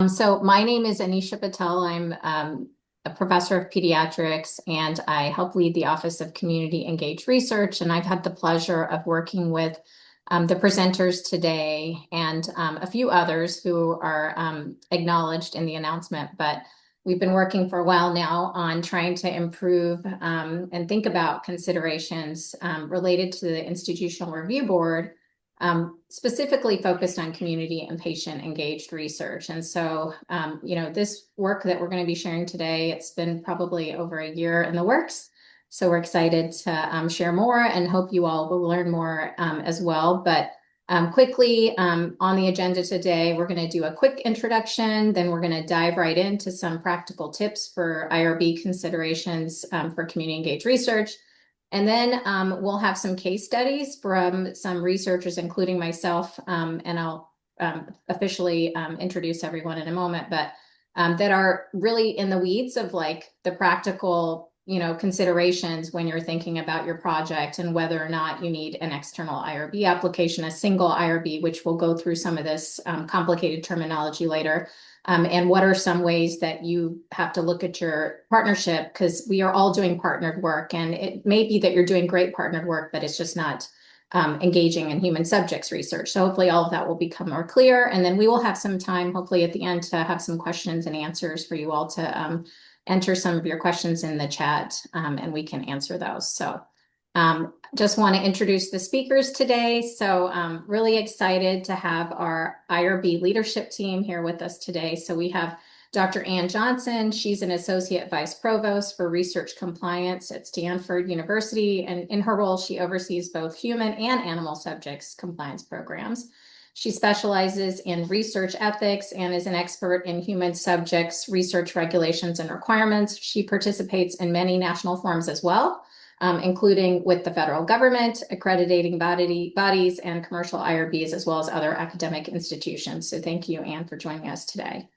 So my name is Anisha Patel. I'm a professor of pediatrics, and I help lead the Office of Community Engaged Research. And I've had the pleasure of working with the presenters today and a few others who are acknowledged in the announcement. But we've been working for a while now on trying to improve and think about considerations related to the Institutional Review Board, specifically focused on community and patient engaged research. And so, this work that we're going to be sharing today, it's been probably over a year in the works. So we're excited to share more and hope you all will learn more as well. But quickly on the agenda today, we're going to do a quick introduction. Then we're going to dive right into some practical tips for IRB considerations for community engaged research. And then we'll have some case studies from some researchers, including myself, and I'll officially introduce everyone in a moment, but that are really in the weeds of like the practical, considerations when you're thinking about your project and whether or not you need an external IRB application, a single IRB, which we'll go through some of this complicated terminology later. And what are some ways that you have to look at your partnership, because we are all doing partnered work, and it may be that you're doing great partnered work, but it's just not engaging in human subjects research. So hopefully all of that will become more clear. And then we will have some time, hopefully at the end, to have some questions and answers for you all to enter some of your questions in the chat, and we can answer those. So just want to introduce the speakers today. So really excited to have our IRB leadership team here with us today. So we have Dr. Ann Johnson. She's an Associate Vice Provost for Research Compliance at Stanford University. And in her role, she oversees both human and animal subjects compliance programs. She specializes in research ethics and is an expert in human subjects research regulations and requirements. She participates in many national forums as well, including with the federal government, accrediting bodies, and commercial IRBs, as well as other academic institutions. So thank you, Anne, for joining us today.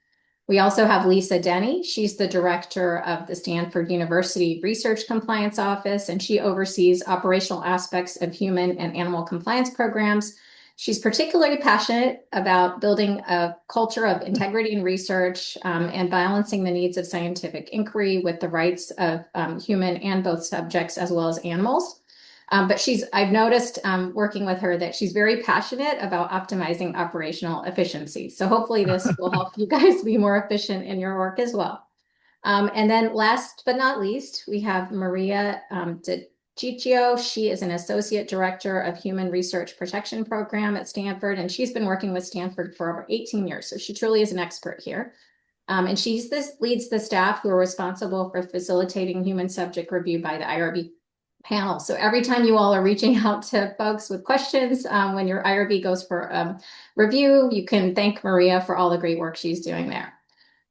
We also have Lisa Denney. She's the director of the Stanford University Research Compliance Office, and she oversees operational aspects of human and animal compliance programs. She's particularly passionate about building a culture of integrity in research and balancing the needs of scientific inquiry with the rights of human and both subjects as well as animals. But I've noticed working with her that she's very passionate about optimizing operational efficiency. So hopefully this will help you guys be more efficient in your work as well. And then last but not least, we have Maria DiCiccio. She is an Associate Director of Human Research Protection Program at Stanford, and she's been working with Stanford for over 18 years. So she truly is an expert here. And leads the staff who are responsible for facilitating human subject review by the IRB panel. So every time you all are reaching out to folks with questions, when your IRB goes for review, you can thank Maria for all the great work she's doing there.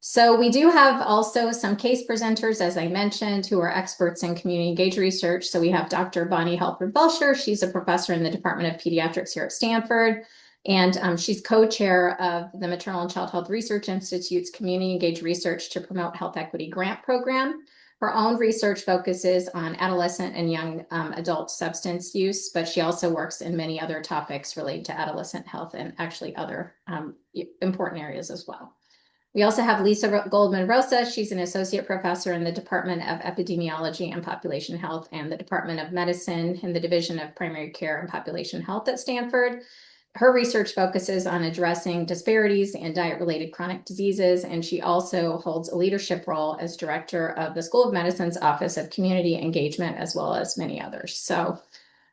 So we do have also some case presenters, as I mentioned, who are experts in community engaged research. So we have Dr. Bonnie Halpern-Felsher. She's a professor in the Department of Pediatrics here at Stanford, and she's co-chair of the Maternal and Child Health Research Institute's Community Engaged Research to Promote Health Equity Grant Program. Her own research focuses on adolescent and young adult substance use, but she also works in many other topics related to adolescent health and actually other important areas as well. We also have Lisa Goldman-Rosa. She's an associate professor in the Department of Epidemiology and Population Health and the Department of Medicine in the Division of Primary Care and Population Health at Stanford. Her research focuses on addressing disparities in diet-related chronic diseases, and she also holds a leadership role as director of the School of Medicine's Office of Community Engagement, as well as many others. So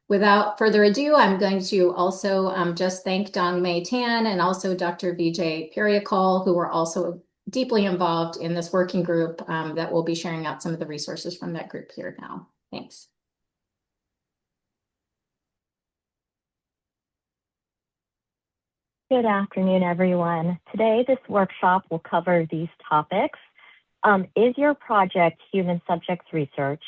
without further ado, I'm going to also just thank Dong Mei Tan and also Dr. Vijay Periakol, who were also deeply involved in this working group that will be sharing out some of the resources from that group here now. Thanks. Good afternoon, everyone. Today, this workshop will cover these topics. Is your project human subjects research?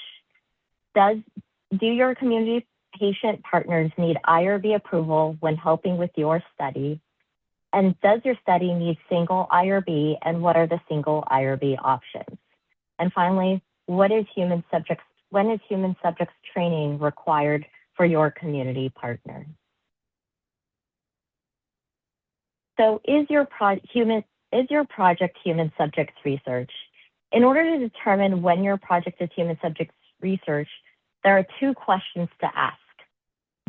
Do your community patient partners need IRB approval when helping with your study? And does your study need single IRB, and what are the single IRB options? And finally, when is human subjects training required for your community partner? So is your is your project human subjects research? In order to determine when your project is human subjects research, there are two questions to ask.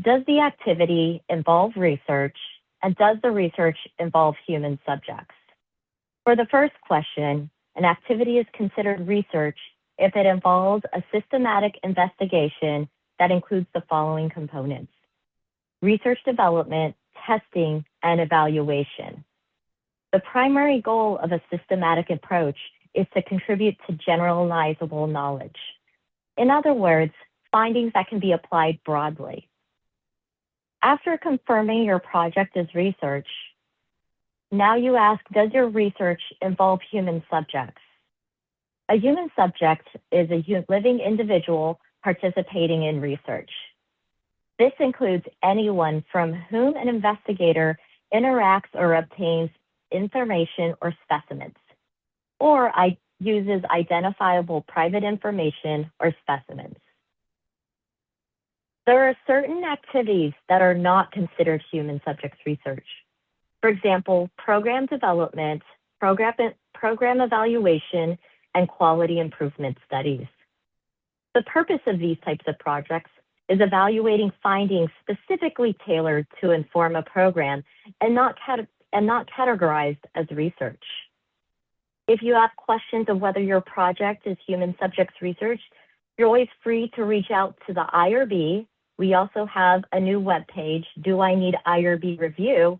Does the activity involve research, and does the research involve human subjects? For the first question, an activity is considered research if it involves a systematic investigation that includes the following components: research development, testing, and evaluation. The primary goal of a systematic approach is to contribute to generalizable knowledge. In other words, findings that can be applied broadly. After confirming your project is research, now you ask, does your research involve human subjects? A human subject is a living individual participating in research. This includes anyone from whom an investigator interacts or obtains information or specimens, or uses identifiable private information or specimens. There are certain activities that are not considered human subjects research. For example, program development, program evaluation, and quality improvement studies. The purpose of these types of projects is evaluating findings specifically tailored to inform a program and not categorized as research. If you have questions of whether your project is human subjects research, you're always free to reach out to the IRB. We also have a new webpage, Do I Need IRB Review?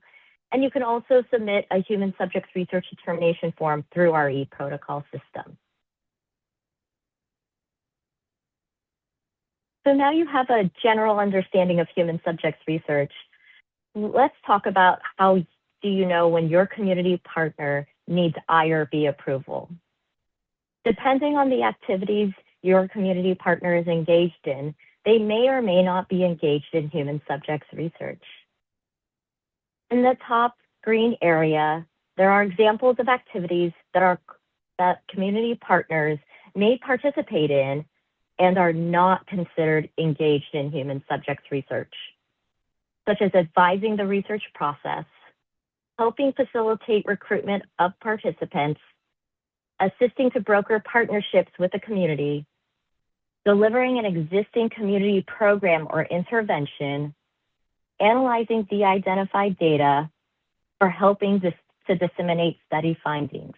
And you can also submit a human subjects research determination form through our e-protocol system. So now you have a general understanding of human subjects research. Let's talk about how do you know when your community partner needs IRB approval. Depending on the activities your community partner is engaged in, they may or may not be engaged in human subjects research. In the top green area, there are examples of activities that community partners may participate in and are not considered engaged in human subjects research, such as advising the research process, helping facilitate recruitment of participants, assisting to broker partnerships with the community, delivering an existing community program or intervention, analyzing de-identified data, or helping to disseminate study findings.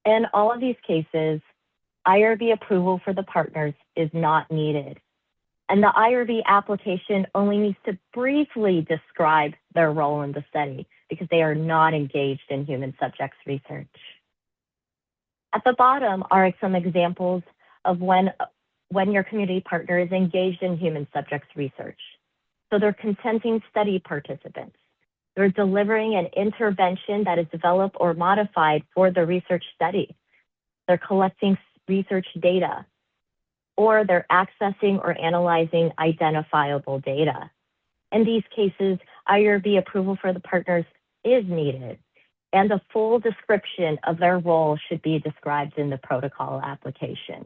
In all of these cases, IRB approval for the partners is not needed. And the IRB application only needs to briefly describe their role in the study because they are not engaged in human subjects research. At the bottom are some examples of when your community partner is engaged in human subjects research. So they're consenting study participants. They're delivering an intervention that is developed or modified for the research study. They're collecting research data, or they're accessing or analyzing identifiable data. In these cases, IRB approval for the partners is needed, and a full description of their role should be described in the protocol application.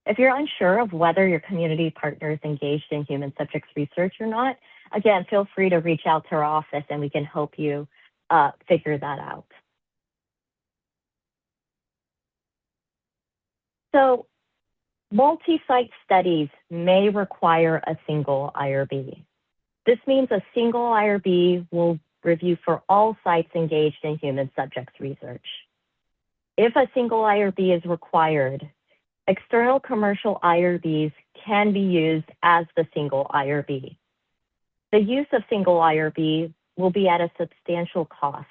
If you're unsure of whether your community partner is engaged in human subjects research or not, again, feel free to reach out to our office and we can help you figure that out. So multi-site studies may require a single IRB. This means a single IRB will review for all sites engaged in human subjects research. If a single IRB is required, external commercial IRBs can be used as the single IRB. The use of single IRB will be at a substantial cost.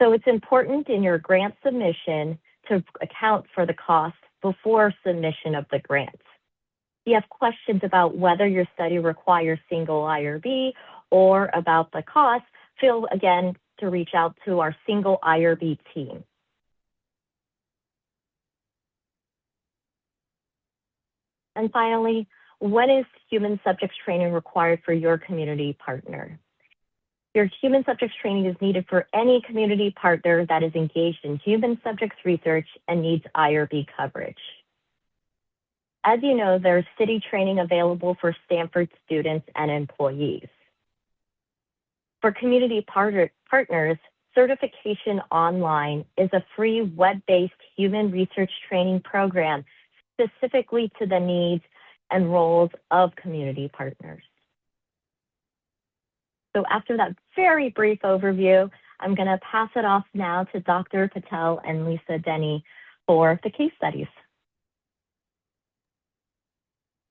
So it's important in your grant submission to account for the cost before submission of the grant. If you have questions about whether your study requires single IRB or about the cost, feel again to reach out to our single IRB team. And finally, when is human subjects training required for your community partner? Your human subjects training is needed for any community partner that is engaged in human subjects research and needs IRB coverage. As you know, there's city training available for Stanford students and employees. For community partners, Certification Online is a free web-based human research training program specifically to the needs and roles of community partners. So after that very brief overview, I'm going to pass it off now to Dr. Patel and Lisa Denney for the case studies.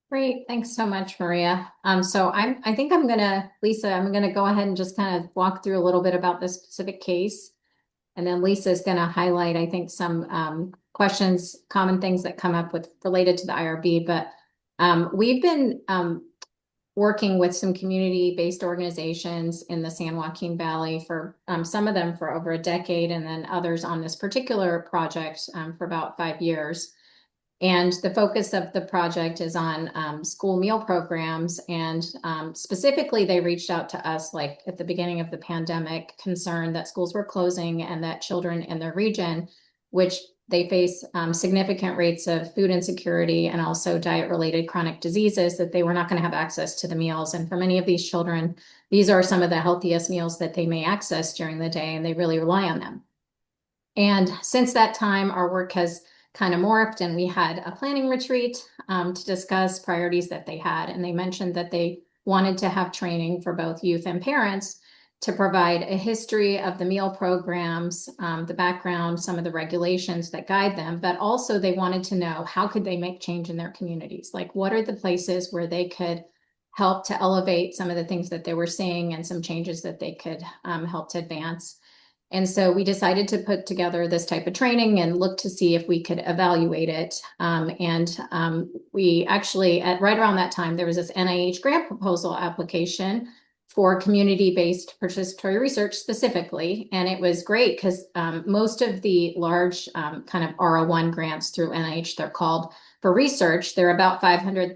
Great, thanks so much, Maria. So I think Lisa, I'm gonna go ahead and just kind of walk through a little bit about this specific case. And then Lisa is gonna highlight, I think, some questions, common things that come up with related to the IRB. But we've been working with some community-based organizations in the San Joaquin Valley for some of them for over a decade, and then others on this particular project for about 5 years. And the focus of the project is on school meal programs. And specifically, they reached out to us like at the beginning of the pandemic, concerned that schools were closing and that children in their region, which they face significant rates of food insecurity and also diet-related chronic diseases, that they were not going to have access to the meals. And for many of these children, these are some of the healthiest meals that they may access during the day, and they really rely on them. And since that time, our work has kind of morphed, and we had a planning retreat to discuss priorities that they had. And they mentioned that they wanted to have training for both youth and parents to provide a history of the meal programs, the background, some of the regulations that guide them, but also they wanted to know how could they make change in their communities? Like, what are the places where they could help to elevate some of the things that they were seeing and some changes that they could help to advance. And so we decided to put together this type of training and look to see if we could evaluate it. We actually, at right around that time, there was this NIH grant proposal application for community-based participatory research specifically. And it was great because most of the large kind of R01 grants through NIH, they're called, for research, they're about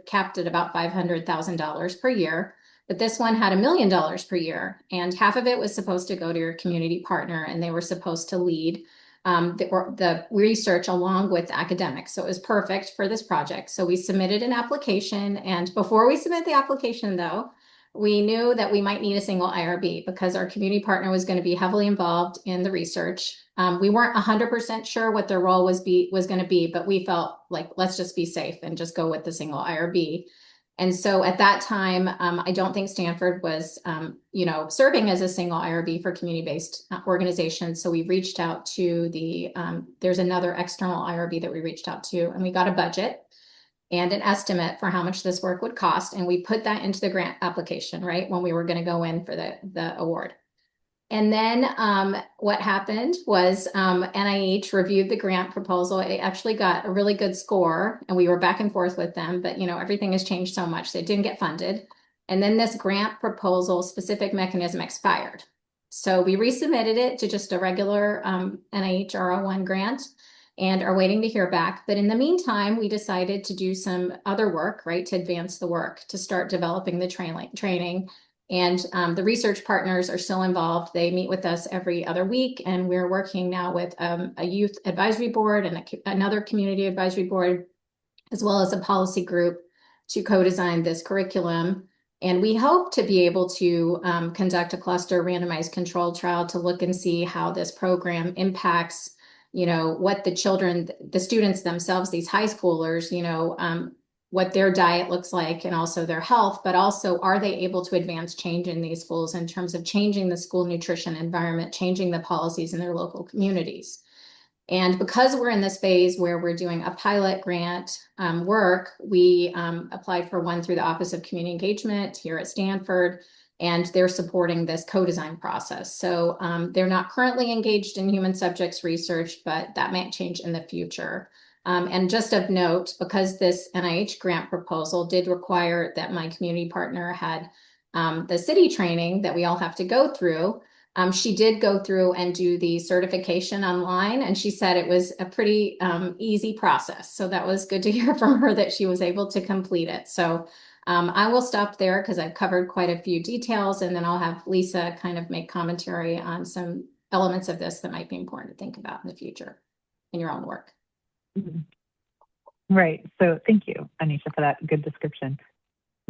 capped at about $500,000 per year. But this one had $1 million per year, and half of it was supposed to go to your community partner, and they were supposed to lead the research along with academics. So it was perfect for this project. So we submitted an application, and before we submit the application, though, we knew that we might need a single IRB because our community partner was going to be heavily involved in the research. We weren't 100% sure what their role was going to be, but we felt like let's just be safe and just go with the single IRB. And so at that time, I don't think Stanford was, serving as a single IRB for community-based organizations. So we reached out to there's another external IRB that we reached out to, and we got a budget and an estimate for how much this work would cost. And we put that into the grant application, right, when we were going to go in for the award. And then what happened was NIH reviewed the grant proposal. It actually got a really good score, and we were back and forth with them, but everything has changed so much, so it didn't get funded. And then this grant proposal specific mechanism expired. So we resubmitted it to just a regular NIH R01 grant and are waiting to hear back. But in the meantime, we decided to do some other work, right, to advance the work, to start developing the training. And the research partners are still involved. They meet with us every other week, and we're working now with a youth advisory board and another community advisory board, as well as a policy group to co-design this curriculum. And we hope to be able to conduct a cluster randomized controlled trial to look and see how this program impacts, what the students themselves, these high schoolers, what their diet looks like and also their health, but also are they able to advance change in these schools in terms of changing the school nutrition environment, changing the policies in their local communities. And because we're in this phase where we're doing a pilot grant work, we applied for one through the Office of Community Engagement here at Stanford, and they're supporting this co-design process. So they're not currently engaged in human subjects research, but that might change in the future. And just of note, because this NIH grant proposal did require that my community partner had the city training that we all have to go through, she did go through and do the certification online, and she said it was a pretty easy process. So that was good to hear from her that she was able to complete it. So I will stop there because I've covered quite a few details, and then I'll have Lisa kind of make commentary on some elements of this that might be important to think about in the future in your own work. Right. So thank you, Anisha, for that good description.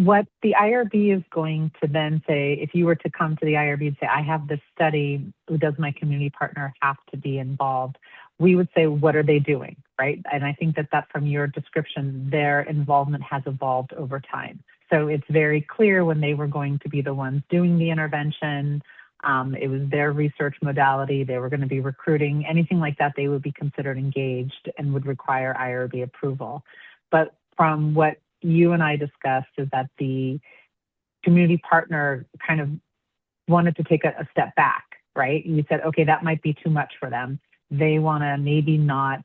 what the IRB is going to then say, if you were to come to the IRB and say, I have this study, does my community partner have to be involved? We would say, what are they doing, right? And I think that from your description, their involvement has evolved over time. So it's very clear when they were going to be the ones doing the intervention. It was their research modality. They were going to be recruiting. Anything like that, they would be considered engaged and would require IRB approval. But from what you and I discussed is that the community partner kind of wanted to take a step back, right? You said, okay, that might be too much for them. They want to maybe not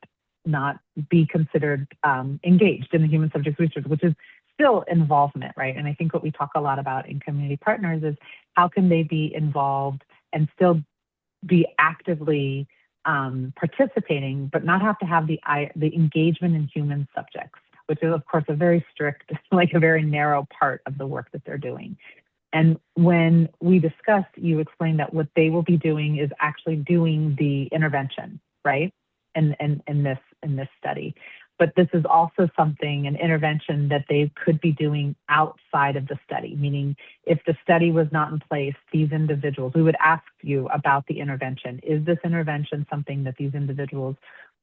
be considered engaged in the human subjects research, which is still involvement, right? And I think what we talk a lot about in community partners is how can they be involved and still be actively participating, but not have to have the engagement in human subjects, which is, of course, a very strict, like a very narrow part of the work that they're doing. And when we discussed, you explained that what they will be doing is actually doing the intervention, right? In this study. But this is also something, an intervention that they could be doing outside of the study, meaning if the study was not in place, these individuals, we would ask you about the intervention. Is this intervention something that these individuals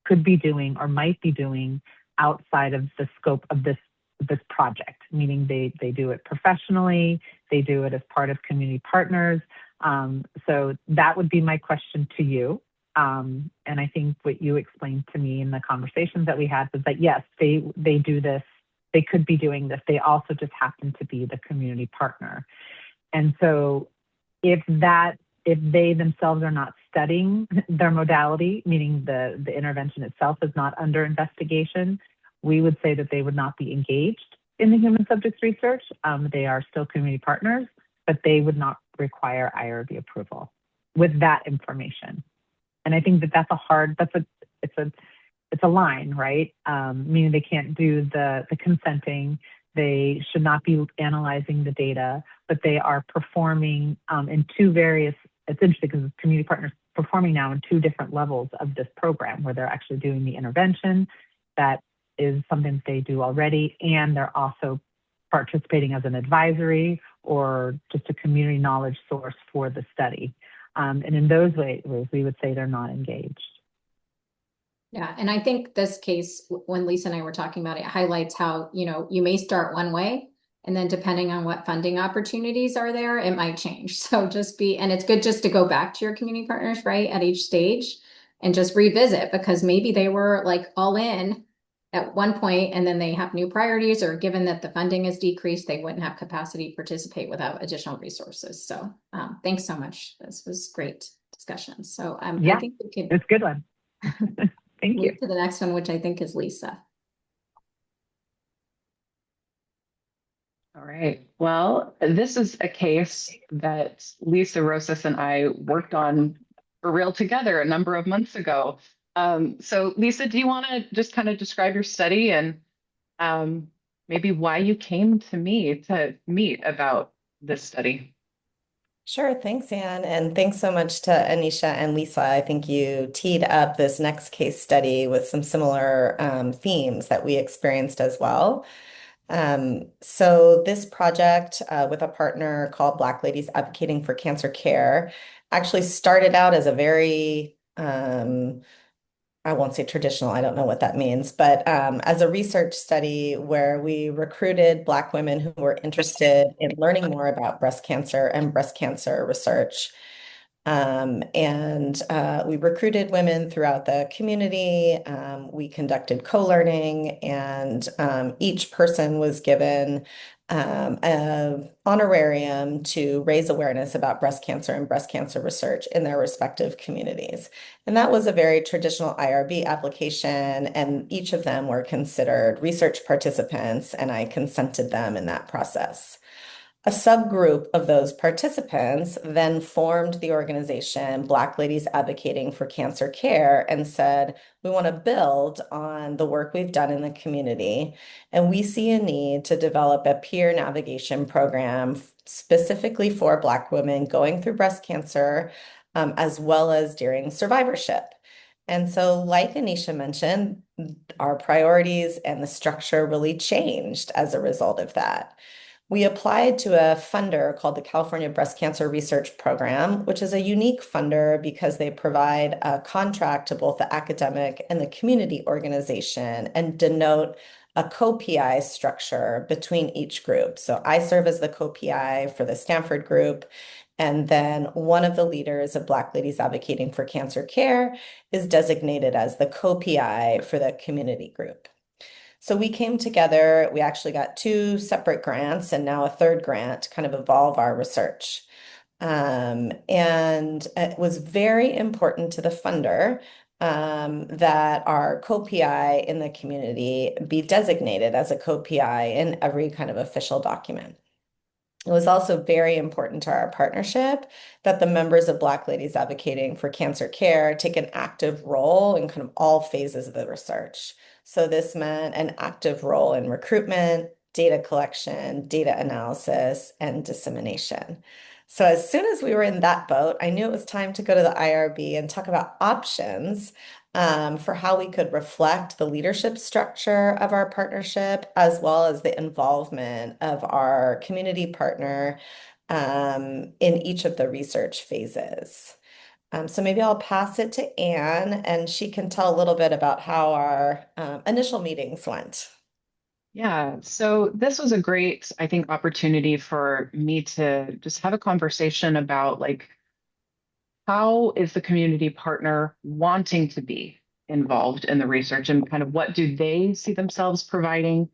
could be doing or might be doing outside of the scope of this project, meaning they do it professionally, they do it as part of community partners. So that would be my question to you. And I think what you explained to me in the conversations that we had was that, yes, they do this, they could be doing this, they also just happen to be the community partner. And so if they themselves are not studying their modality, meaning the intervention itself is not under investigation, we would say that they would not be engaged in the human subjects research. They are still community partners, but they would not require IRB approval with that information. And I think that it's a line, right? Meaning they can't do the consenting. They should not be analyzing the data, but they are performing in two various, it's interesting because community partners performing now in two different levels of this program where they're actually doing the intervention. That is something that they do already, and they're also participating as an advisory or just a community knowledge source for the study. And in those ways, we would say they're not engaged. Yeah, and I think this case, when Lisa and I were talking about it, highlights how, you may start one way, and then depending on what funding opportunities are there, it might change. So and it's good just to go back to your community partners, right, at each stage and just revisit, because maybe they were like all in at one point, and then they have new priorities, or given that the funding is decreased, they wouldn't have capacity to participate without additional resources. So thanks so much. This was great discussion. So yeah, I think we could. It's a good one. Thank you. Move to the next one, which I think is Lisa. All right. Well, this is a case that Lisa Rosas and I worked on for real together a number of months ago. So Lisa, do you want to just kind of describe your study and maybe why you came to me to meet about this study? Sure. Thanks, Anne. And thanks so much to Anisha and Lisa. I think you teed up this next case study with some similar themes that we experienced as well. So this project with a partner called Black Ladies Advocating for Cancer Care actually started out as a very I won't say traditional, I don't know what that means, but as a research study where we recruited Black women who were interested in learning more about breast cancer and breast cancer research. And we recruited women throughout the community. We conducted co-learning, and each person was given an honorarium to raise awareness about breast cancer and breast cancer research in their respective communities. And that was a very traditional IRB application, and each of them were considered research participants, and I consented them in that process. A subgroup of those participants then formed the organization Black Ladies Advocating for Cancer Care and said, we want to build on the work we've done in the community, and we see a need to develop a peer navigation program specifically for Black women going through breast cancer, as well as during survivorship. And so, like Anisha mentioned, our priorities and the structure really changed as a result of that. we applied to a funder called the California Breast Cancer Research Program, which is a unique funder because they provide a contract to both the academic and the community organization and denote a co-PI structure between each group. So I serve as the co-PI for the Stanford group, and then one of the leaders of Black Ladies Advocating for Cancer Care is designated as the co-PI for the community group. So we came together, we actually got two separate grants and now a third grant to kind of evolve our research. And it was very important to the funder that our co-PI in the community be designated as a co-PI in every kind of official document. It was also very important to our partnership that the members of Black Ladies Advocating for Cancer Care take an active role in kind of all phases of the research. So this meant an active role in recruitment, data collection, data analysis, and dissemination. So as soon as we were in that boat, I knew it was time to go to the IRB and talk about options for how we could reflect the leadership structure of our partnership, as well as the involvement of our community partner in each of the research phases. So maybe I'll pass it to Anne, and she can tell a little bit about how our initial meetings went. Yeah, so this was a great, I think, opportunity for me to just have a conversation about like how is the community partner wanting to be involved in the research and kind of what do they see themselves providing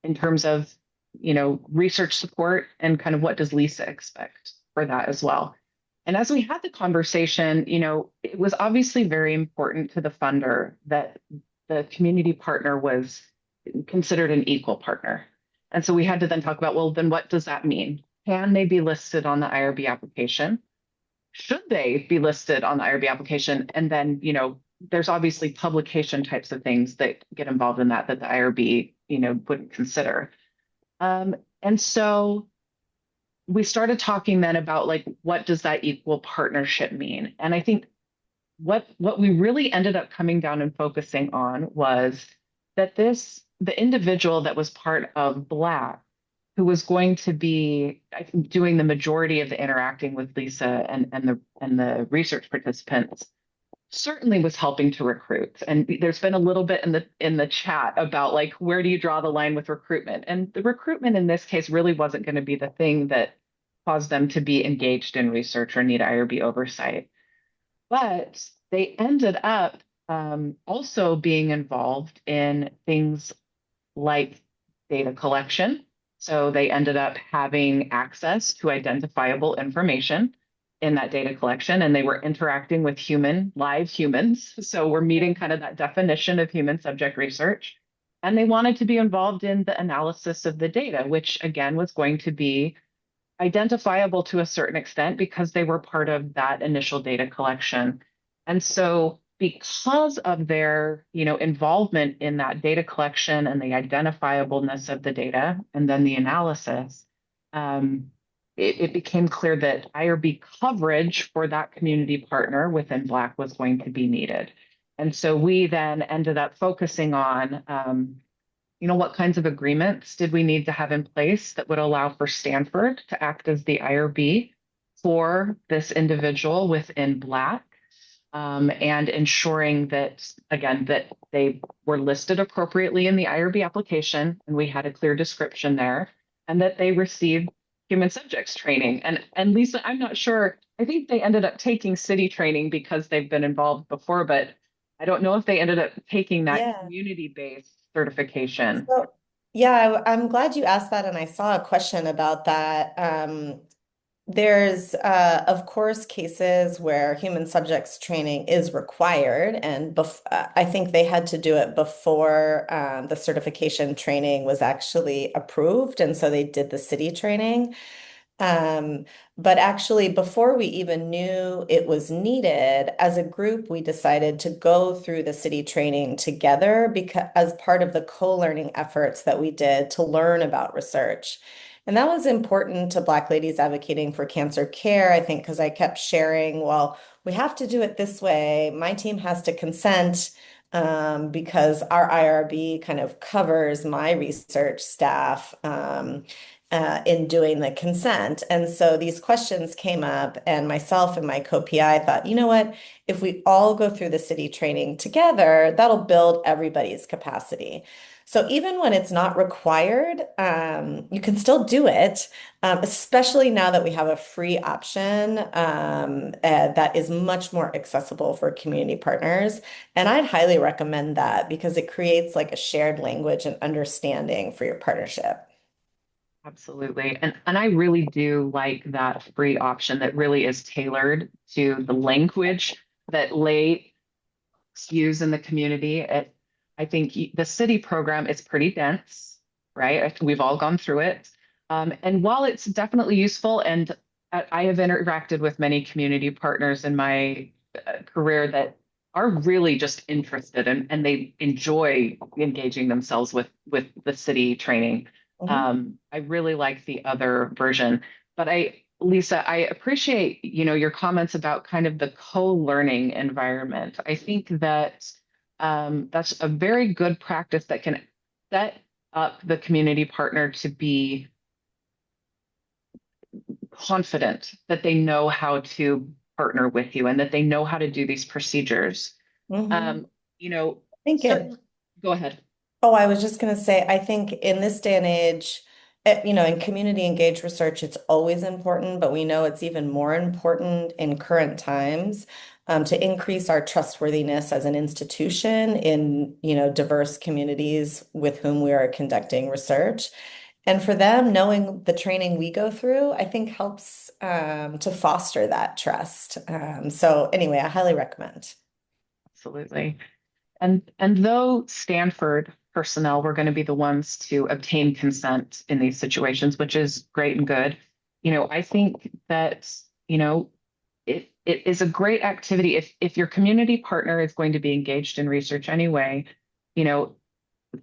in terms of, research support and kind of what does Lisa expect for that as well. And as we had the conversation, it was obviously very important to the funder that the community partner was considered an equal partner. And so we had to then talk about, well, then what does that mean? Can they be listed on the IRB application? Should they be listed on the IRB application? And then, there's obviously publication types of things that get involved in that the IRB, wouldn't consider. And so we started talking then about like, what does that equal partnership mean? And I think what we really ended up coming down and focusing on was that the individual that was part of Black, who was going to be, I think, doing the majority of the interacting with Lisa and the research participants, certainly was helping to recruit. And there's been a little bit in the chat about like, where do you draw the line with recruitment? And the recruitment in this case really wasn't going to be the thing that caused them to be engaged in research or need IRB oversight. But they ended up also being involved in things like data collection. So they ended up having access to identifiable information in that data collection, and they were interacting with live humans. So we're meeting kind of that definition of human subject research. And they wanted to be involved in the analysis of the data, which again was going to be identifiable to a certain extent because they were part of that initial data collection. And so because of their, involvement in that data collection and the identifiableness of the data and then the analysis, it became clear that IRB coverage for that community partner within Black was going to be needed. And so we then ended up focusing on, what kinds of agreements did we need to have in place that would allow for Stanford to act as the IRB for this individual within Black, and ensuring that, again, that they were listed appropriately in the IRB application, and we had a clear description there, and that they received human subjects training. And Lisa, I'm not sure, I think they ended up taking city training because they've been involved before, but I don't know if they ended up taking that Yeah. community-based certification. So, yeah, I'm glad you asked that, and I saw a question about that. There's, of course, cases where human subjects training is required, and I think they had to do it before the certification training was actually approved, and so they did the city training. But actually, before we even knew it was needed, as a group, we decided to go through the city training together because as part of the co-learning efforts that we did to learn about research. And that was important to Black Ladies Advocating for Cancer Care, I think, because I kept sharing, well, we have to do it this way. My team has to consent because our IRB kind of covers my research staff. in doing the consent. And so these questions came up, and myself and my co-PI thought, you know what, if we all go through the city training together, that'll build everybody's capacity. So even when it's not required, you can still do it, especially now that we have a free option that is much more accessible for community partners. And I'd highly recommend that because it creates like a shared language and understanding for your partnership. Absolutely. And I really do like that free option that really is tailored to the language that lay use in the community. I think the city program is pretty dense, right? We've all gone through it. And while it's definitely useful, and I have interacted with many community partners in my career that are really just interested and they enjoy engaging themselves with the city training. I really like the other version, but Lisa, I appreciate, your comments about kind of the co-learning environment. I think that that's a very good practice that can set up the community partner to be confident that they know how to partner with you and that they know how to do these procedures. Mhm. You know, I think it, go ahead. Oh, I was just going to say, I think in this day and age, in community engaged research, it's always important, but we know it's even more important in current times, to increase our trustworthiness as an institution in, diverse communities with whom we are conducting research. And for them, knowing the training we go through, I think helps to foster that trust. So anyway, I highly recommend. Absolutely. And though Stanford personnel were going to be the ones to obtain consent in these situations, which is great and good, I think that, it is a great activity if your community partner is going to be engaged in research anyway, you know,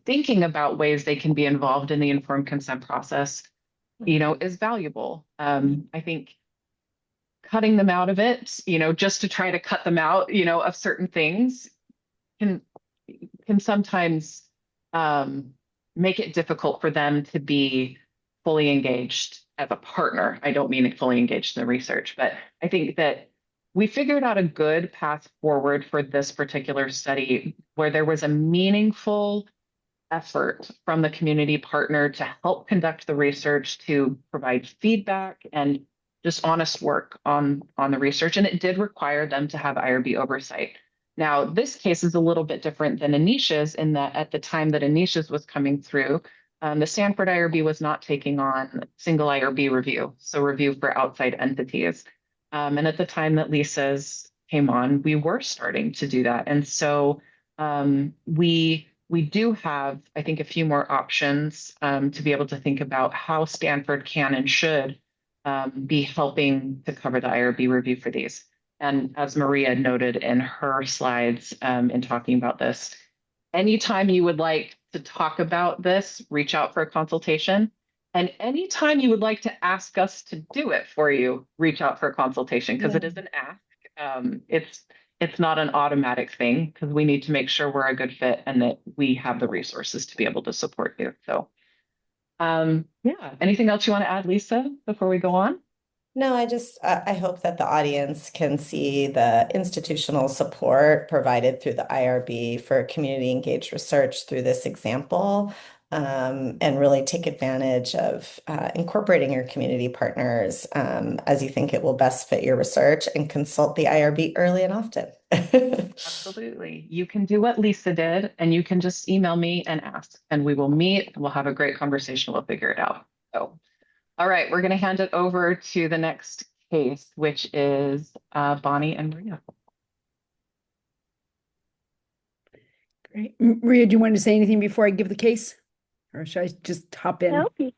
thinking about ways they can be involved in the informed consent process, is valuable. I think cutting them out of it, just to try to cut them out, of certain things can can sometimes make it difficult for them to be fully engaged as a partner. I don't mean fully engaged in the research, but I think that we figured out a good path forward for this particular study where there was a meaningful effort from the community partner to help conduct the research, to provide feedback and just honest work on the research. And it did require them to have IRB oversight. Now, this case is a little bit different than Anisha's in that at the time that Anisha's was coming through, the Stanford IRB was not taking on single IRB review, so review for outside entities. And at the time that Lisa's came on, we were starting to do that. And so we do have, I think, a few more options to be able to think about how Stanford can and should be helping to cover the IRB review for these. And as Maria noted in her slides in talking about this, anytime you would like to talk about this, reach out for a consultation. And anytime you would like to ask us to do it for you, reach out for a consultation because it is an ask. It's not an automatic thing because we need to make sure we're a good fit and that we have the resources to be able to support you. So yeah, anything else you want to add, Lisa, before we go on? No, I hope that the audience can see the institutional support provided through the IRB for community engaged research through this example, and really take advantage of incorporating your community partners as you think it will best fit your research, and consult the IRB early and often. Absolutely. You can do what Lisa did, and you can just email me and ask, and we will meet. We'll have a great conversation. We'll figure it out. So. All right, we're going to hand it over to the next case, which is Bonnie and Maria. Great. Maria, do you want to say anything before I give the case? Or should I just hop in? No, Great.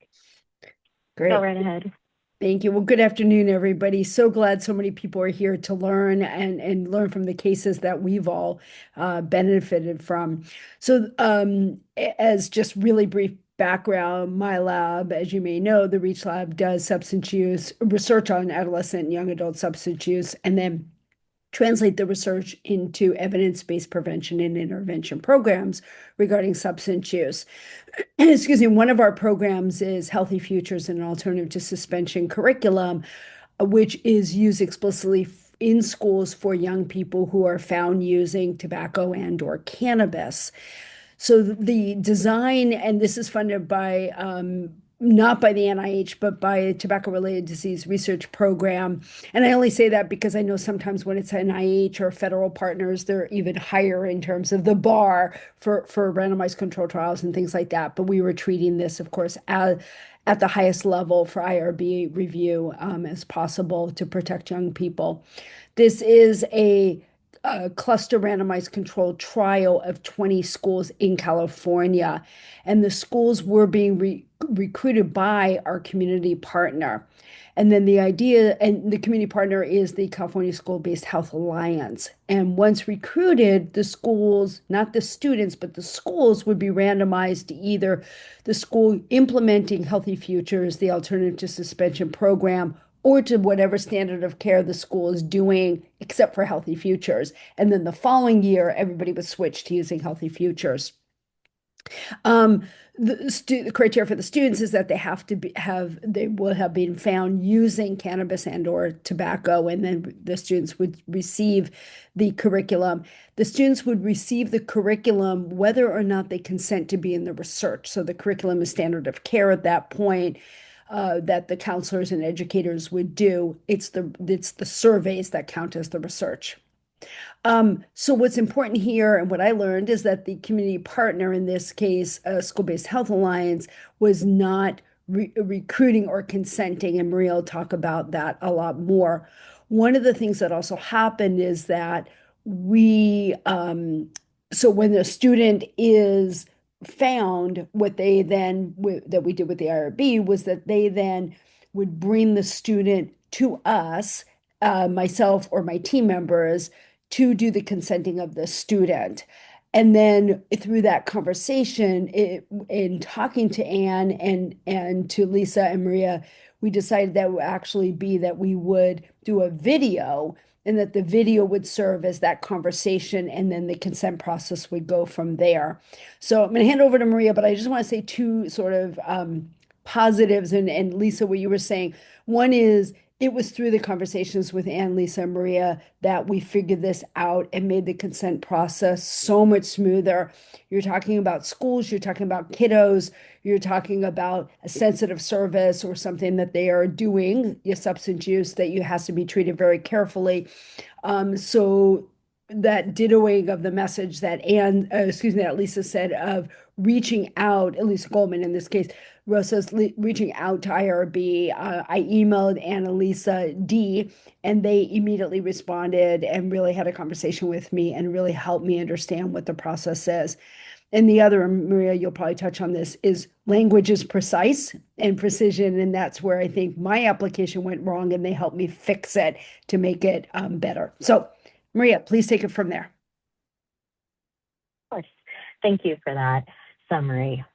go right ahead. Thank you. Well, good afternoon, everybody. So glad so many people are here to learn and learn from the cases that we've all benefited from. So as just really brief background, my lab, as you may know, the Reach Lab does substance use research on adolescent and young adult substance use, and then translate the research into evidence-based prevention and intervention programs regarding substance use. Excuse me, one of our programs is Healthy Futures, an alternative to suspension curriculum, which is used explicitly in schools for young people who are found using tobacco and or cannabis. So the design, and this is funded by not by the NIH, but by a tobacco-related disease research program. And I only say that because I know sometimes when it's NIH or federal partners, they're even higher in terms of the bar for randomized control trials and things like that. But we were treating this, of course, at the highest level for IRB review as possible to protect young people. This is a cluster randomized controlled trial of 20 schools in California, and the schools were being recruited by our community partner. And then the idea, and the community partner is the California School-Based Health Alliance. And once recruited, the schools, not the students, but the schools would be randomized to either the school implementing Healthy Futures, the alternative to suspension program, or to whatever standard of care the school is doing, except for Healthy Futures. And then the following year, everybody was switched to using Healthy Futures. The criteria for the students is that they will have been found using cannabis and or tobacco, and then the students would receive the curriculum. The students would receive the curriculum whether or not they consent to be in the research. So the curriculum is standard of care at that point. That the counselors and educators would do. It's the surveys that count as the research. So what's important here, and what I learned, is that the community partner, in this case, School-Based Health Alliance, was not recruiting or consenting, and Maria will talk about that a lot more. One of the things that also happened is that so when the student is found, what they then, that we did with the IRB, was that they then would bring the student to us, myself or my team members, to do the consenting of the student. And then through that conversation, in talking to Anne and to Lisa and Maria, we decided that would actually be that we would do a video, and that the video would serve as that conversation, and then the consent process would go from there. So I'm going to hand over to Maria, but I just want to say two sort of positives, and Lisa, what you were saying. One is, it was through the conversations with Anne, Lisa, and Maria that we figured this out and made the consent process so much smoother. You're talking about schools, you're talking about kiddos, you're talking about a sensitive service or something that they are doing, your substance use, that you has to be treated very carefully. So that dittoing of the message that that Lisa said, of reaching out, at least Goldman in this case, Rosa's reaching out to IRB. I emailed Annalisa D, and they immediately responded and really had a conversation with me and really helped me understand what the process is. And the other, Maria, you'll probably touch on this, is language is precise and precision, and that's where I think my application went wrong, and they helped me fix it to make it better. So, Maria, please take it from there. Of course. Thank you for that summary.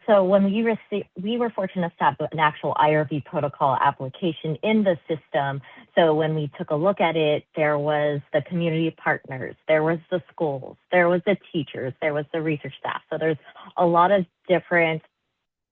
So when we were fortunate to have an actual IRB protocol application in the system. So when we took a look at it, there was the community partners, there was the schools, there was the teachers, there was the research staff. So there's a lot of different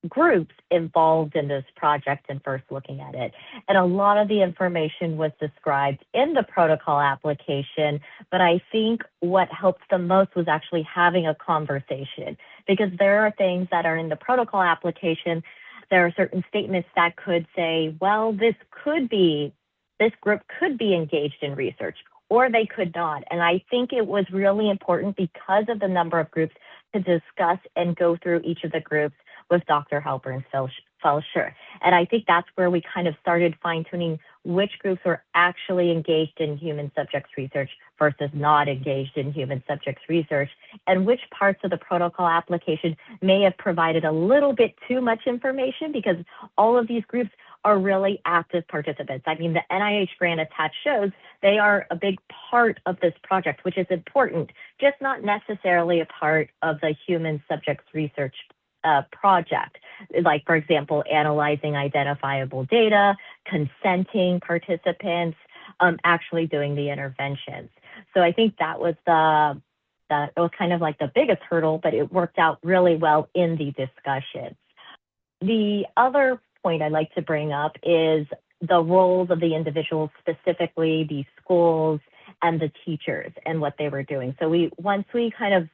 groups involved in this project and first looking at it. And a lot of the information was described in the protocol application, but I think what helped the most was actually having a conversation, because there are things that are in the protocol application. There are certain statements that could say, well, this group could be engaged in research, or they could not. And I think it was really important, because of the number of groups, to discuss and go through each of the groups with Dr. Halpern-Felsher. And I think that's where we kind of started fine-tuning which groups were actually engaged in human subjects research versus not engaged in human subjects research, and which parts of the protocol application may have provided a little bit too much information, because all of these groups are really active participants. I mean, the NIH grant attached shows they are a big part of this project, which is important, just not necessarily a part of the human subjects research project. Like, for example, analyzing identifiable data, consenting participants, actually doing the interventions. So I think that was it was kind of like the biggest hurdle, but it worked out really well in the discussions. The other point I'd like to bring up is the roles of the individuals, specifically the schools and the teachers and what they were doing. So once we kind of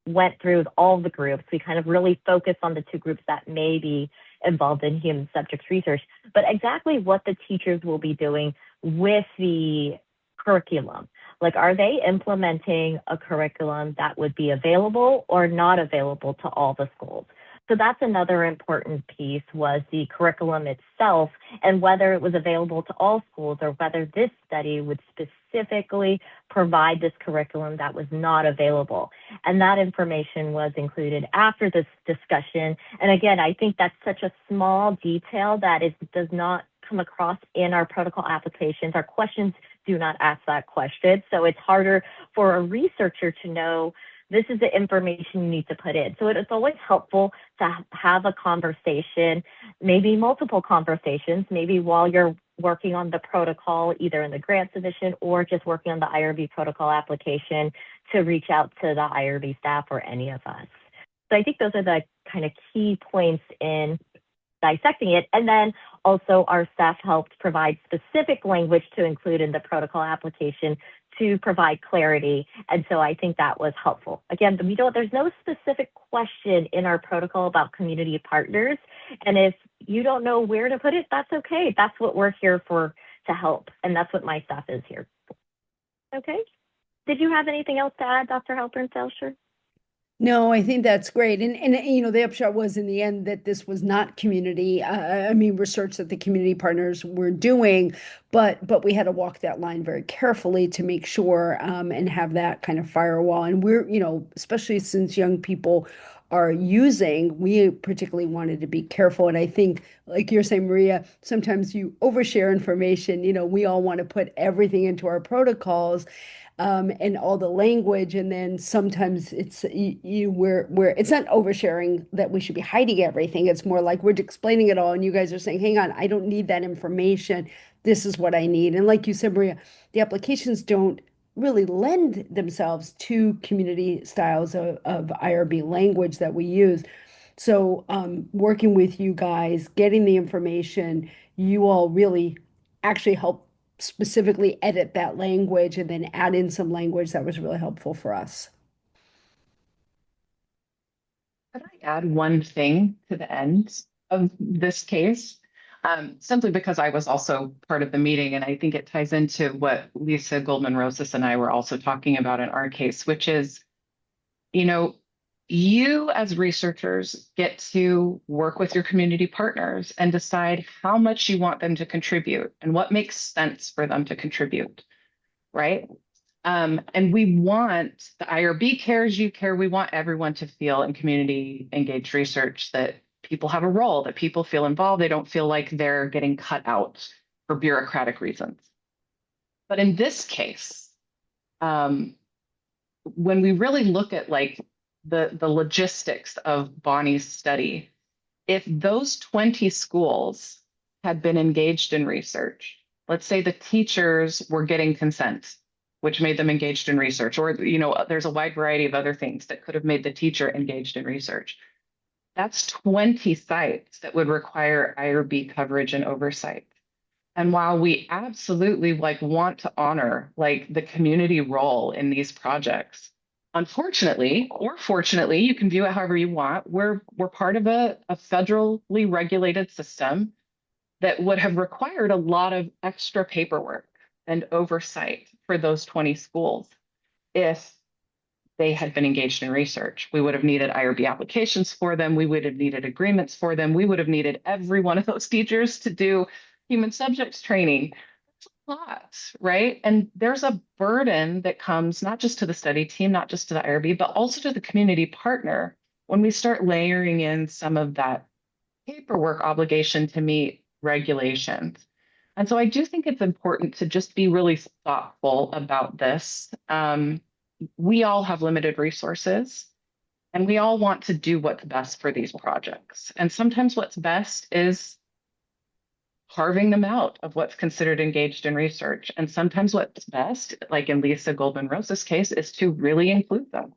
went through all the groups, we kind of really focused on the two groups that may be involved in human subjects research, but exactly what the teachers will be doing with the curriculum. Like, are they implementing a curriculum that would be available or not available to all the schools? So that's another important piece, was the curriculum itself and whether it was available to all schools or whether this study would specifically provide this curriculum that was not available. And that information was included after this discussion. And again, I think that's such a small detail that it does not come across in our protocol applications. Our questions do not ask that question. So it's harder for a researcher to know this is the information you need to put in. So it's always helpful to have a conversation, maybe multiple conversations, maybe while you're working on the protocol, either in the grant submission or just working on the IRB protocol application, to reach out to the IRB staff or any of us. So I think those are the kind of key points in dissecting it. And then also our staff helped provide specific language to include in the protocol application to provide clarity. And so I think that was helpful. Again, there's no specific question in our protocol about community partners. And if you don't know where to put it, that's okay. That's what we're here for, to help. And that's what my staff is here for. Okay. Did you have anything else to add, Dr. Halpern-Felsher? No, I think that's great. And the upshot was in the end that this was not community, research that the community partners were doing, but we had to walk that line very carefully to make sure and have that kind of firewall. And we're, especially since young people are using, we particularly wanted to be careful. And I think, like you're saying, Maria, sometimes you overshare information. We all want to put everything into our protocols. And all the language, and then sometimes it's where it's not oversharing that we should be hiding everything. It's more like we're explaining it all, and you guys are saying, "Hang on, I don't need that information. This is what I need." And like you said, Maria, the applications don't really lend themselves to community styles of IRB language that we use. So working with you guys, getting the information, you all really actually help specifically edit that language and then add in some language that was really helpful for us. Could I add one thing to the end of this case? Simply because I was also part of the meeting, and I think it ties into what Lisa Goldman-Rosas and I were also talking about in our case, which is, you as researchers get to work with your community partners and decide how much you want them to contribute and what makes sense for them to contribute, right? And we want the IRB cares, you care, we want everyone to feel in community engaged research that people have a role, that people feel involved, they don't feel like they're getting cut out for bureaucratic reasons. But in this case, when we really look at the logistics of Bonnie's study, if those 20 schools had been engaged in research, let's say the teachers were getting consent, which made them engaged in research, or there's a wide variety of other things that could have made the teacher engaged in research. That's 20 sites that would require IRB coverage and oversight. And while we absolutely want to honor the community role in these projects, unfortunately, or fortunately, you can view it however you want, we're part of a federally regulated system that would have required a lot of extra paperwork and oversight for those 20 schools if they had been engaged in research. We would have needed IRB applications for them. We would have needed agreements for them. We would have needed every one of those teachers to do human subjects training. That's a lot, right? And there's a burden that comes not just to the study team, not just to the IRB, but also to the community partner when we start layering in some of that paperwork obligation to meet regulations. And so I do think it's important to just be really thoughtful about this. We all have limited resources, and we all want to do what's best for these projects. And sometimes what's best is carving them out of what's considered engaged in research. And sometimes what's best, like in Lisa Goldman-Rosa's case, is to really include them.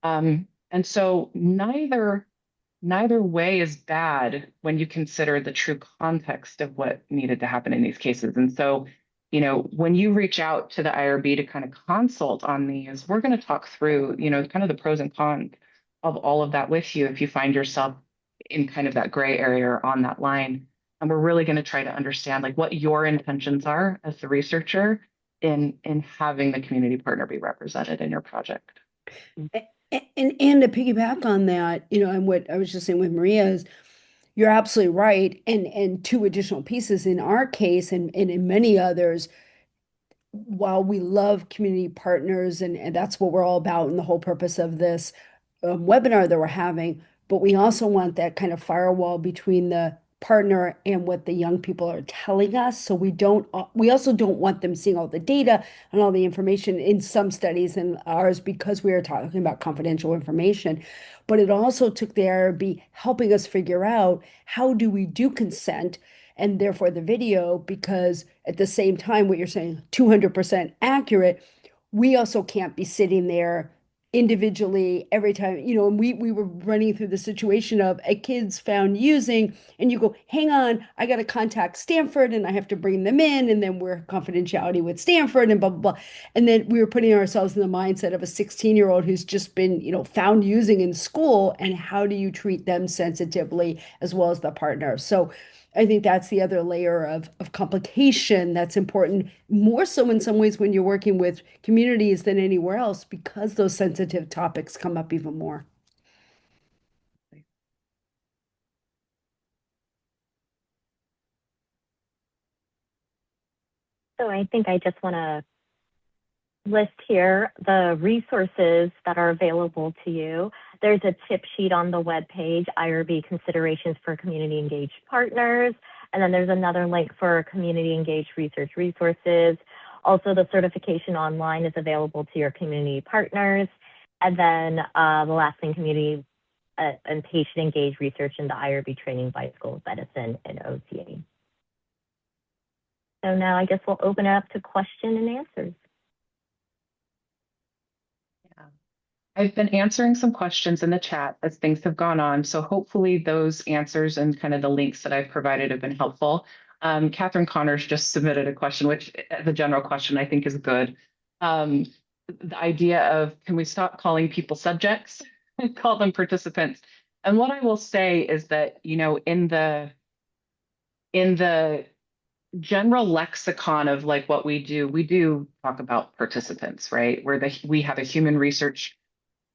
And so neither way is bad when you consider the true context of what needed to happen in these cases. And so, when you reach out to the IRB to kind of consult on these, we're going to talk through, kind of the pros and cons of all of that with you if you find yourself in kind of that gray area or on that line. And we're really going to try to understand like what your intentions are as the researcher in having the community partner be represented in your project. And to piggyback on that, and what I was just saying with Maria is, you're absolutely right. And two additional pieces in our case and in many others, while we love community partners and that's what we're all about and the whole purpose of this webinar that we're having, but we also want that kind of firewall between the partner and what the young people are telling us. So we also don't want them seeing all the data and all the information in some studies and ours because we are talking about confidential information. But it also took the IRB helping us figure out how do we do consent and therefore the video, because at the same time, what you're saying, 200% accurate, we also can't be sitting there individually every time, and we were running through the situation of a kid's found using, and you go, hang on, I got to contact Stanford and I have to bring them in, and then we're confidentiality with Stanford and blah, blah, blah. And then we were putting ourselves in the mindset of a 16-year-old who's just been, found using in school, and how do you treat them sensitively as well as the partner? So I think that's the other layer of complication that's important, more so in some ways when you're working with communities than anywhere else, because those sensitive topics come up even more. So I think I just want to list here the resources that are available to you. There's a tip sheet on the webpage, IRB Considerations for Community Engaged Partners. And then there's another link for Community Engaged Research Resources. Also, the certification online is available to your community partners. And then the last thing, Community and Patient Engaged Research in the IRB Training by School of Medicine and OCA. So now I guess we'll open it up to question and answers. I've been answering some questions in the chat as things have gone on. So hopefully those answers and kind of the links that I've provided have been helpful. Catherine Connors just submitted a question, which the general question I think is good. The idea of, can we stop calling people subjects and call them participants? And what I will say is that, in the general lexicon of like what we do talk about participants, right? We have a human research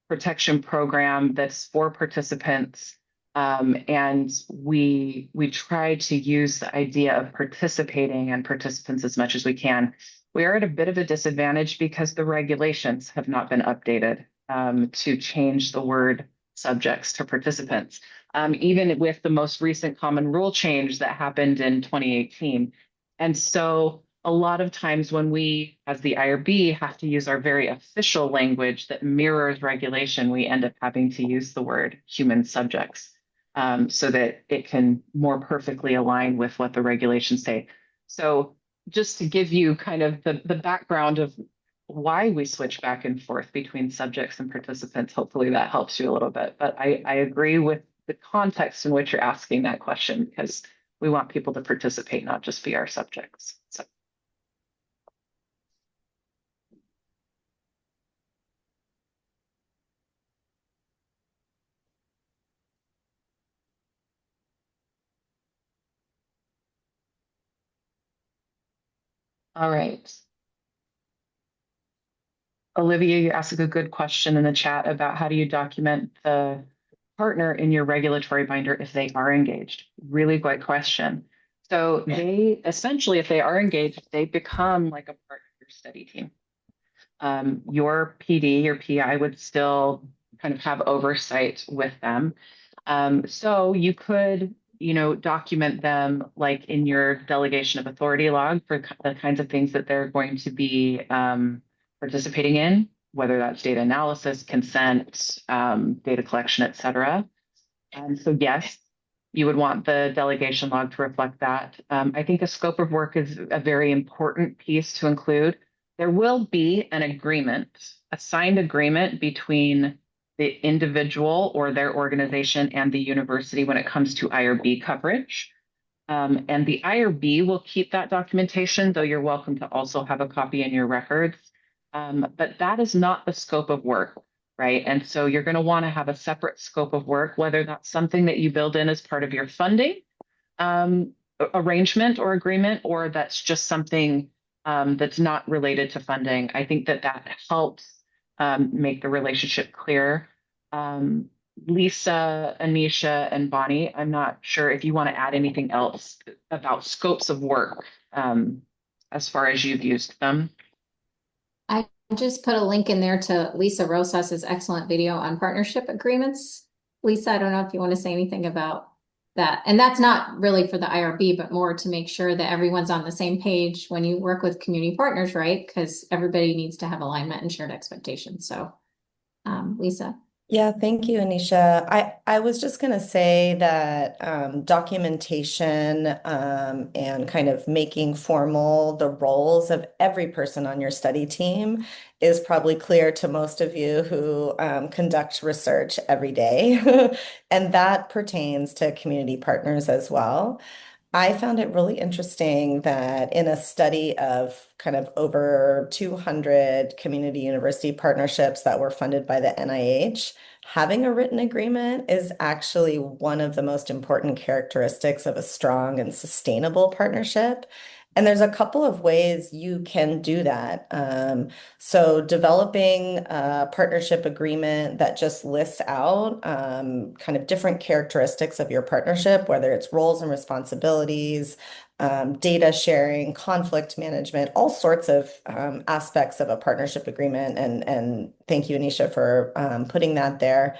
protection program that's for participants. And we try to use the idea of participating and participants as much as we can. We are at a bit of a disadvantage because the regulations have not been updated to change the word subjects to participants. Even with the most recent common rule change that happened in 2018. And so a lot of times when we, as the IRB, have to use our very official language that mirrors regulation, we end up having to use the word human subjects so that it can more perfectly align with what the regulations say. So just to give you kind of the background of why we switch back and forth between subjects and participants, hopefully that helps you a little bit. But I agree with the context in which you're asking that question, because we want people to participate, not just be our subjects. So. All right. Olivia, you asked a good question in the chat about how do you document the partner in your regulatory binder if they are engaged? Really great question. So they essentially, if they are engaged, they become like a part of your study team. Your PD, your PI would still kind of have oversight with them. So you could, document them like in your delegation of authority log for the kinds of things that they're going to be participating in, whether that's data analysis, consent, data collection, et cetera. And so yes, You would want the delegation log to reflect that. I think a scope of work is a very important piece to include. There will be an agreement, a signed agreement between the individual or their organization and the university when it comes to IRB coverage. And the IRB will keep that documentation, though you're welcome to also have a copy in your records. But that is not the scope of work, right? And so you're going to want to have a separate scope of work, whether that's something that you build in as part of your funding arrangement or agreement, or that's just something that's not related to funding. I think that that helps make the relationship clear. Lisa, Anisha, and Bonnie, I'm not sure if you want to add anything else about scopes of work as far as you've used them. I just put a link in there to Lisa Rosas's excellent video on partnership agreements. Lisa, I don't know if you want to say anything about that. And that's not really for the IRB, but more to make sure that everyone's on the same page when you work with community partners, right? Because everybody needs to have alignment and shared expectations. So, Lisa. Yeah, thank you, Anisha. I was just going to say that documentation and kind of making formal the roles of every person on your study team is probably clear to most of you who conduct research every day. And that pertains to community partners as well. I found it really interesting that in a study of kind of over 200 community university partnerships that were funded by the NIH, having a written agreement is actually one of the most important characteristics of a strong and sustainable partnership. And there's a couple of ways you can do that. So developing a partnership agreement that just lists out kind of different characteristics of your partnership, whether it's roles and responsibilities, data sharing, conflict management, all sorts of aspects of a partnership agreement. And thank you, Anisha, for putting that there.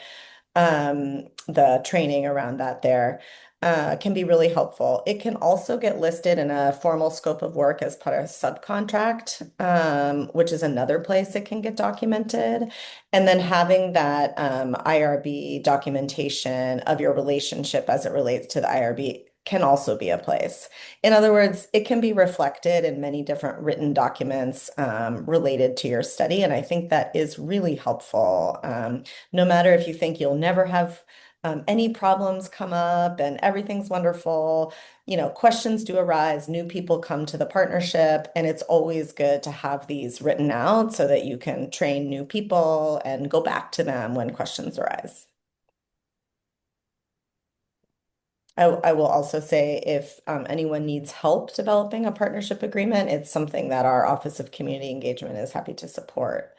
The training around that there can be really helpful. It can also get listed in a formal scope of work as part of a subcontract, which is another place it can get documented. And then having that IRB documentation of your relationship as it relates to the IRB can also be a place. In other words, it can be reflected in many different written documents related to your study. And I think that is really helpful. No matter if you think you'll never have any problems come up and everything's wonderful, questions do arise, new people come to the partnership, and it's always good to have these written out so that you can train new people and go back to them when questions arise. I will also say if anyone needs help developing a partnership agreement, it's something that our Office of Community Engagement is happy to support.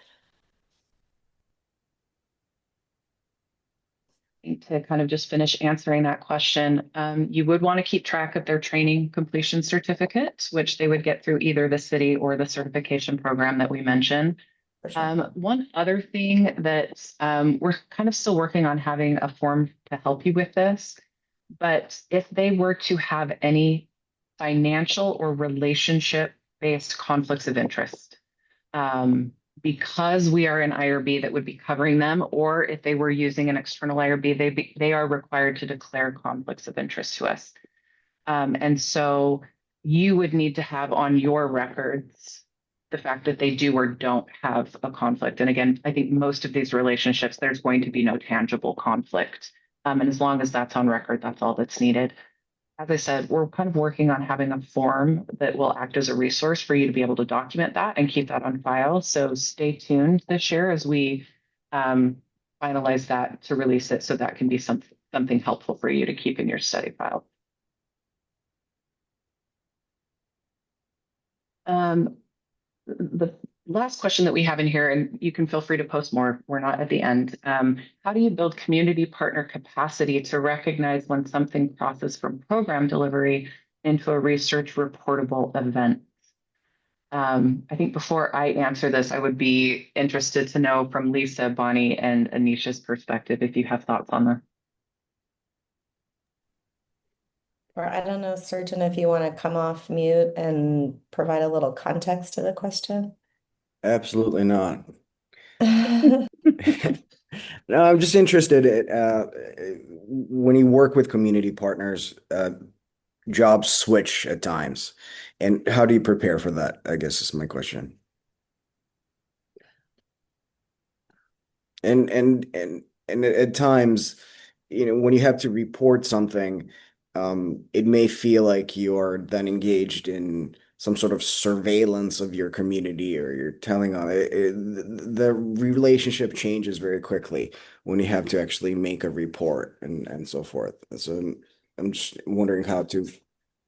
To kind of just finish answering that question, you would want to keep track of their training completion certificate, which they would get through either the city or the certification program that we mentioned. For sure. One other thing that we're kind of still working on having a form to help you with this, but if they were to have any financial or relationship-based conflicts of interest, because we are an IRB that would be covering them, or if they were using an external IRB, they are required to declare conflicts of interest to us. And so you would need to have on your records the fact that they do or don't have a conflict. And again, I think most of these relationships, there's going to be no tangible conflict. And as long as that's on record, that's all that's needed. As I said, we're kind of working on having a form that will act as a resource for you to be able to document that and keep that on file. So stay tuned this year as we finalize that to release it, so that can be something helpful for you to keep in your study file. The last question that we have in here, and you can feel free to post more, we're not at the end. How do you build community partner capacity to recognize when something crosses from program delivery into a research reportable event? I think before I answer this, I would be interested to know from Lisa, Bonnie, and Anisha's perspective, if you have thoughts on that. Or I don't know, Surgeon, if you want to come off mute and provide a little context to the question. Absolutely not. No, I'm just interested in, when you work with community partners, jobs switch at times. And how do you prepare for that? I guess is my question. And at times, when you have to report something, it may feel like you're then engaged in some sort of surveillance of your community, or you're telling on the relationship changes very quickly when you have to actually make a report and so forth. So I'm just wondering how to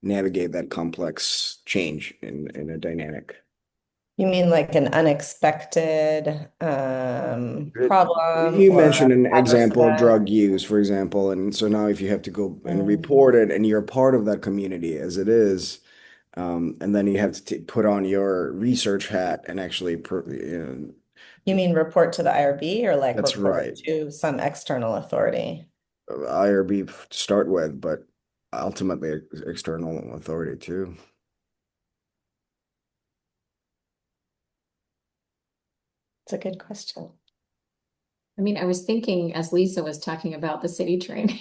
navigate that complex change in a dynamic. You mean like an unexpected problem You or mentioned an adverse example of event? drug use, for example, and so now if you have to go and Mm. report it, and you're part of that community as it is, and then you have to put on your research hat and actually, You mean report to the IRB or like that's report right, to some external authority? IRB to start with, but ultimately external authority too. It's a good question. I mean, I was thinking as Lisa was talking about the city training,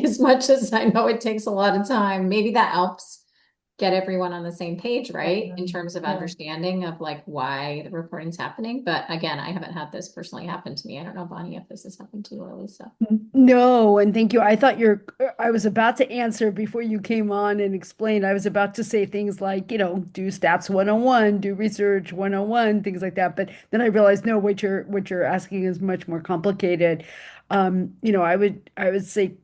as much as I know it takes a lot of time, maybe that helps get everyone on the same page, right? In terms of Yeah. understanding of like why the reporting's happening. But again, I haven't had this personally happen to me. I don't know, Bonnie, if this has happened to you or Lisa. No, and thank you. I thought I was about to answer before you came on and explained. I was about to say things like, do stats 101, do research 101, things like that. But then I realized, no, what you're asking is much more complicated. I would say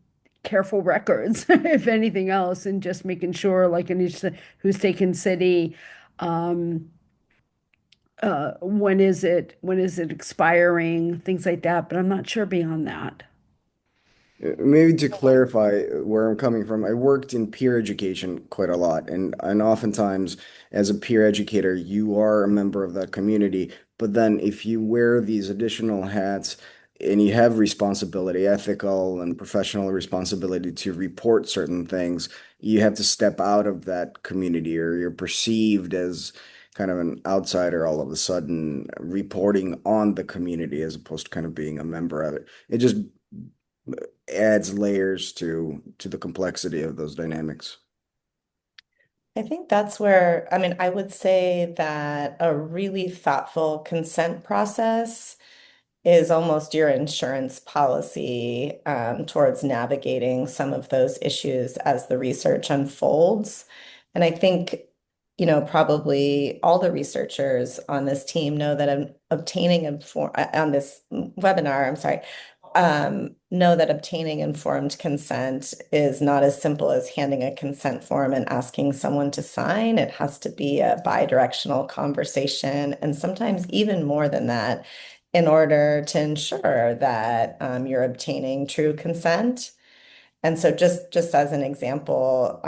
careful records, if anything else, and just making sure, like Anisha, who's taken city, um, when is it expiring, things like that. But I'm not sure beyond that. Maybe to clarify where I'm coming from, I worked in peer education quite a lot, and oftentimes as a peer educator, you are a member of that community. But then if you wear these additional hats and you have responsibility, ethical and professional responsibility to report certain things, you have to step out of that community, or you're perceived as kind of an outsider all of a sudden reporting on the community as opposed to kind of being a member of it. It just adds layers to the complexity of those dynamics. I think that's where, I mean, I would say that a really thoughtful consent process is almost your insurance policy towards navigating some of those issues as the research unfolds. And I think, probably all the researchers on this team know that on this webinar, I'm sorry, know that obtaining informed consent is not as simple as handing a consent form and asking someone to sign. It has to be a bi-directional conversation, and sometimes even more than that, in order to ensure that you're obtaining true consent. And so just as an example,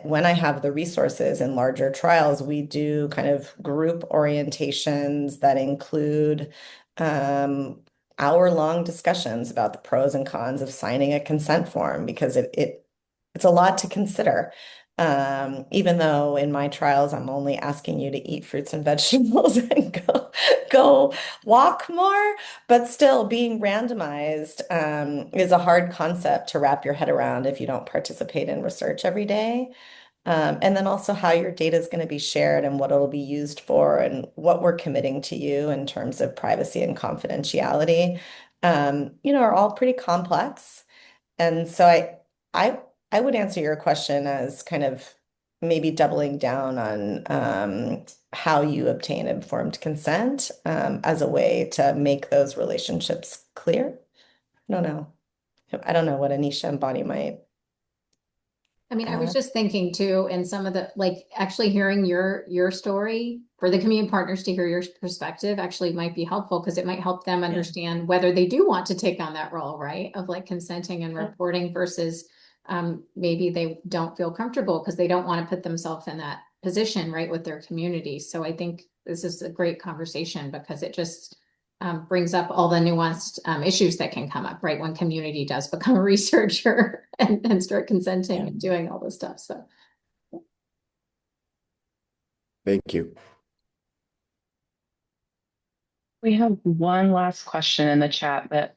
when I have the resources in larger trials, we do kind of group orientations that include hour-long discussions about the pros and cons of signing a consent form, because it's a lot to consider. Even though in my trials, I'm only asking you to eat fruits and vegetables and go walk more, but still being randomized is a hard concept to wrap your head around if you don't participate in research every day. And then also how your data is going to be shared and what it'll be used for and what we're committing to you in terms of privacy and confidentiality, are all pretty complex. And so I, I would answer your question as kind of maybe doubling down on how you obtain informed consent as a way to make those relationships clear. I don't know. I don't know what Anisha and Bonnie might I mean, I was add. just thinking too, and some of the like actually hearing your story for the community partners to hear your perspective actually might be helpful because it might help them understand whether they do want to take on that role, right? Of like consenting and reporting versus maybe they don't feel comfortable because they don't want to put themselves in that position, right, with their community. So I think this is a great conversation because it just brings up all the nuanced issues that can come up, right? When community does become a researcher and start consenting and doing all this stuff. So Thank you. We have one last question in the chat that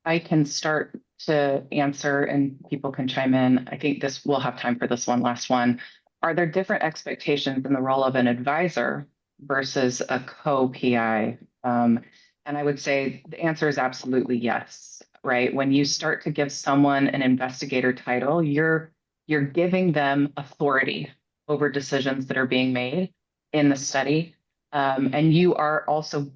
I can start to answer and people can chime in. I think we'll have time for this one last one. Are there different expectations in the role of an advisor versus a co-PI? And I would say the answer is absolutely yes, right? When you start to give someone an investigator title, you're giving them authority over decisions that are being made in the study. And you are also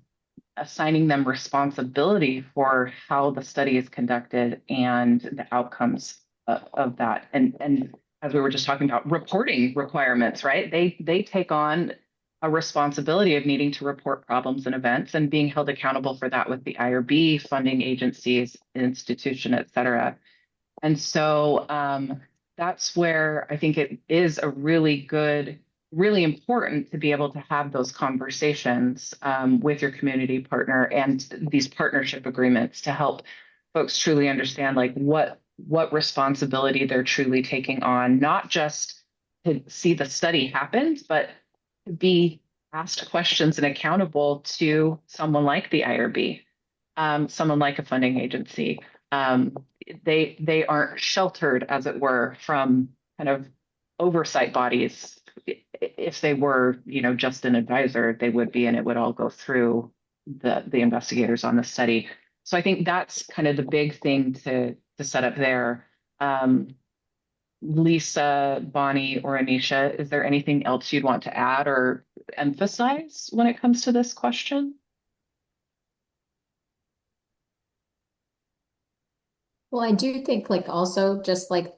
assigning them responsibility for how the study is conducted and the outcomes of that. And as we were just talking about, reporting requirements, right? They take on a responsibility of needing to report problems and events and being held accountable for that with the IRB, funding agencies, institution, et cetera. And so that's where I think it is a really important to be able to have those conversations with your community partner and these partnership agreements to help folks truly understand like what responsibility they're truly taking on, not just to see the study happen, but to be asked questions and accountable to someone like the IRB, someone like a funding agency. Um, they aren't sheltered, as it were, from kind of oversight bodies. If they were, just an advisor, they would be, and it would all go through the investigators on the study. So I think that's kind of the big thing to set up there. Lisa, Bonnie, or Anisha, is there anything else you'd want to add or emphasize when it comes to this question? Well, I do think like also just like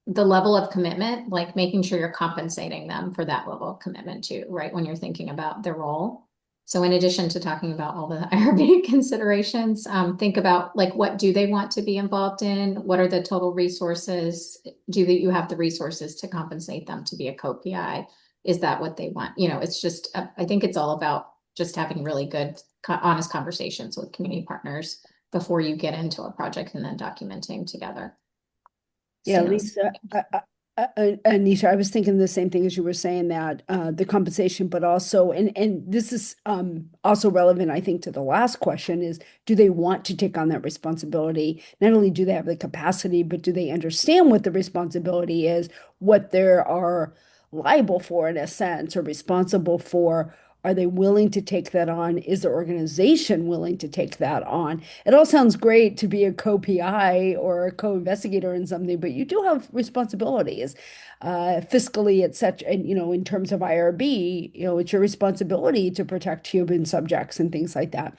the level of commitment, like making sure you're compensating them for that level of commitment too, right? When you're thinking about their role. So in addition to talking about all the IRB considerations, think about like, what do they want to be involved in? What are the total resources? Do you have the resources to compensate them to be a co-PI? Is that what they want? It's just, I think it's all about just having really good, honest conversations with community partners before you get into a project and then documenting together. Yeah, So, Lisa, Anisha, I was thinking the same thing as you were saying that the compensation, but also, and this is also relevant, I think, to the last question is, do they want to take on that responsibility? Not only do they have the capacity, but do they understand what the responsibility is, what they are liable for in a sense, or responsible for? Are they willing to take that on? Is the organization willing to take that on? It all sounds great to be a co-PI or a co-investigator in something, but you do have responsibilities, fiscally, et cetera. And, in terms of IRB, it's your responsibility to protect human subjects and things like that.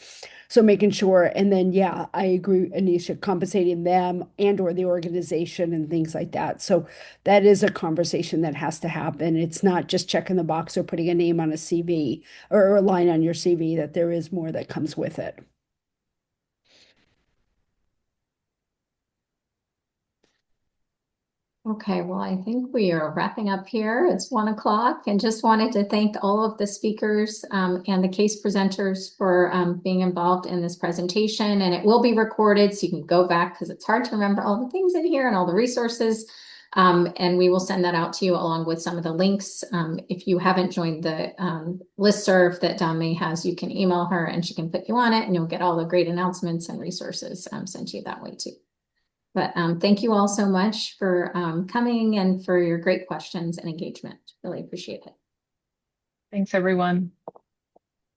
So making sure, and then, yeah, I agree, Anisha, compensating them and or the organization and things like that. So that is a conversation that has to happen. It's not just checking the box or putting a name on a CV or a line on your CV, that there is more that comes with it. okay, well, I think we are wrapping up here. It's 1 o'clock, and just wanted to thank all of the speakers and the case presenters for being involved in this presentation. And it will be recorded, so you can go back because it's hard to remember all the things in here and all the resources. And we will send that out to you along with some of the links. If you haven't joined the listserv that May has, you can email her and she can put you on it, and you'll get all the great announcements and resources sent to you that way too. But thank you all so much for coming and for your great questions and engagement. Really appreciate it. Thanks, everyone.